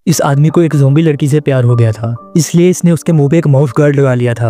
इस आदमी को एक ज़ॉम्बी लड़की से प्यार हो गया था, इसलिए इसने उसके मुंह पे एक माउथ गार्ड लगा लिया था।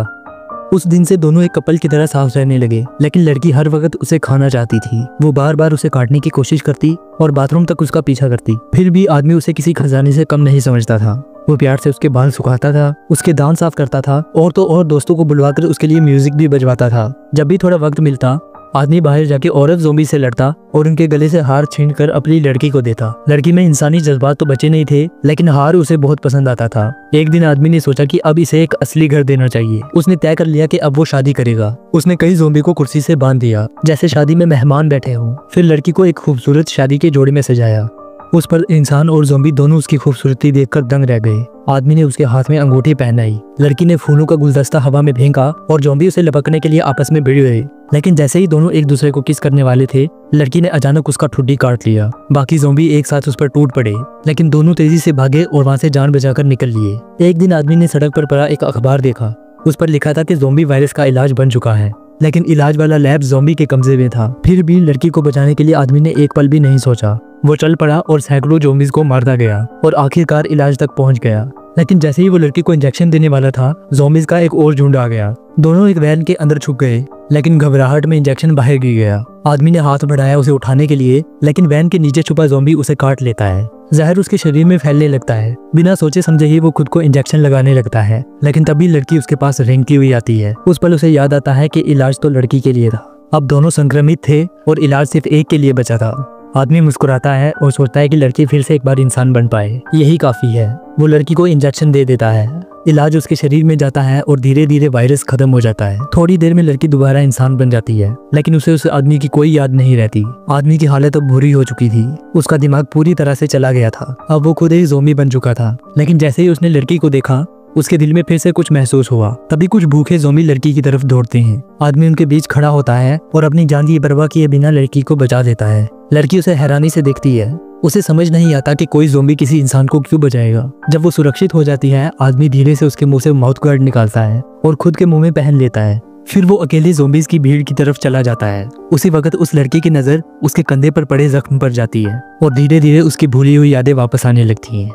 उस दिन से दोनों एक कपल की तरह साथ रहने लगे, लेकिन लड़की हर वक्त उसे खाना चाहती थी। वो बार बार उसे काटने की कोशिश करती और बाथरूम तक उसका पीछा करती। फिर भी आदमी उसे किसी खजाने से कम नहीं समझता था। वो प्यार से उसके बाल सुखाता था, उसके दांत साफ करता था और तो और दोस्तों को बुलवाकर उसके लिए म्यूजिक भी बजवाता था। जब भी थोड़ा वक्त मिलता, आदमी बाहर जाके औरत ज़ॉम्बी से लड़ता और उनके गले से हार छीनकर अपनी लड़की को देता। लड़की में इंसानी जज्बात तो बचे नहीं थे, लेकिन हार उसे बहुत पसंद आता था। एक दिन आदमी ने सोचा कि अब इसे एक असली घर देना चाहिए। उसने तय कर लिया कि अब वो शादी करेगा। उसने कई ज़ॉम्बी को कुर्सी से बांध दिया, जैसे शादी में मेहमान बैठे हों। फिर लड़की को एक खूबसूरत शादी के जोड़े में सजाया। उस पर इंसान और ज़ॉम्बी दोनों उसकी खूबसूरती देखकर दंग रह गए। आदमी ने उसके हाथ में अंगूठी पहनाई। लड़की ने फूलों का गुलदस्ता हवा में फेंका और ज़ॉम्बी उसे लपकने के लिए आपस में भिड़ गए। लेकिन जैसे ही दोनों एक दूसरे को किस करने वाले थे, लड़की ने अचानक उसका ठुड्डी काट लिया। बाकी ज़ॉम्बी एक साथ उस पर टूट पड़े, लेकिन दोनों तेजी से भागे और वहां से जान बचाकर निकल लिए। एक दिन आदमी ने सड़क पर पड़ा एक अखबार देखा। उस पर लिखा था कि ज़ॉम्बी वायरस का इलाज बन चुका है, लेकिन इलाज वाला लैब ज़ॉम्बी के कब्जे में था। फिर भी लड़की को बचाने के लिए आदमी ने एक पल भी नहीं सोचा। वो चल पड़ा और सैकड़ों ज़ॉम्बीज़ को मारता गया और आखिरकार इलाज तक पहुंच गया। लेकिन जैसे ही वो लड़की को इंजेक्शन देने वाला था, ज़ॉम्बीज़ का एक और झुंड आ गया। दोनों एक वैन के अंदर छुप गए, लेकिन घबराहट में इंजेक्शन बाहर गिर गया। आदमी ने हाथ बढ़ाया उसे उठाने के लिए, लेकिन वैन के नीचे छुपा ज़ॉम्बी उसे काट लेता है। जहर उसके शरीर में फैलने लगता है। बिना सोचे समझे ही वो खुद को इंजेक्शन लगाने लगता है, लेकिन तभी लड़की उसके पास रेंगती हुई आती है। उस पल उसे याद आता है कि इलाज तो लड़की के लिए था। अब दोनों संक्रमित थे और इलाज सिर्फ एक के लिए बचा था। आदमी मुस्कुराता है और सोचता है कि लड़की फिर से एक बार इंसान बन पाए, यही काफी है। वो लड़की को इंजेक्शन दे देता है। इलाज उसके शरीर में जाता है और धीरे धीरे वायरस खत्म हो जाता है। थोड़ी देर में लड़की दोबारा इंसान बन जाती है, लेकिन उसे उस आदमी की कोई याद नहीं रहती। आदमी की हालत अब बुरी हो चुकी थी। उसका दिमाग पूरी तरह से चला गया था। अब वो खुद ही ज़ॉम्बी बन चुका था। लेकिन जैसे ही उसने लड़की को देखा, उसके दिल में फिर से कुछ महसूस हुआ। तभी कुछ भूखे ज़ॉम्बी लड़की की तरफ दौड़ते हैं। आदमी उनके बीच खड़ा होता है और अपनी जान की परवाह किए बिना लड़की को बचा देता है। लड़की उसे हैरानी से देखती है। उसे समझ नहीं आता कि कोई ज़ॉम्बी किसी इंसान को क्यों बचाएगा। जब वो सुरक्षित हो जाती है, आदमी धीरे से उसके मुंह से माउथ गार्ड निकालता है और खुद के मुंह में पहन लेता है। फिर वो अकेले ज़ॉम्बीज़ की भीड़ की तरफ चला जाता है। उसी वक्त उस लड़की की नज़र उसके कंधे पर पड़े जख्म पर जाती है और धीरे धीरे उसकी भूली हुई यादें वापस आने लगती हैं।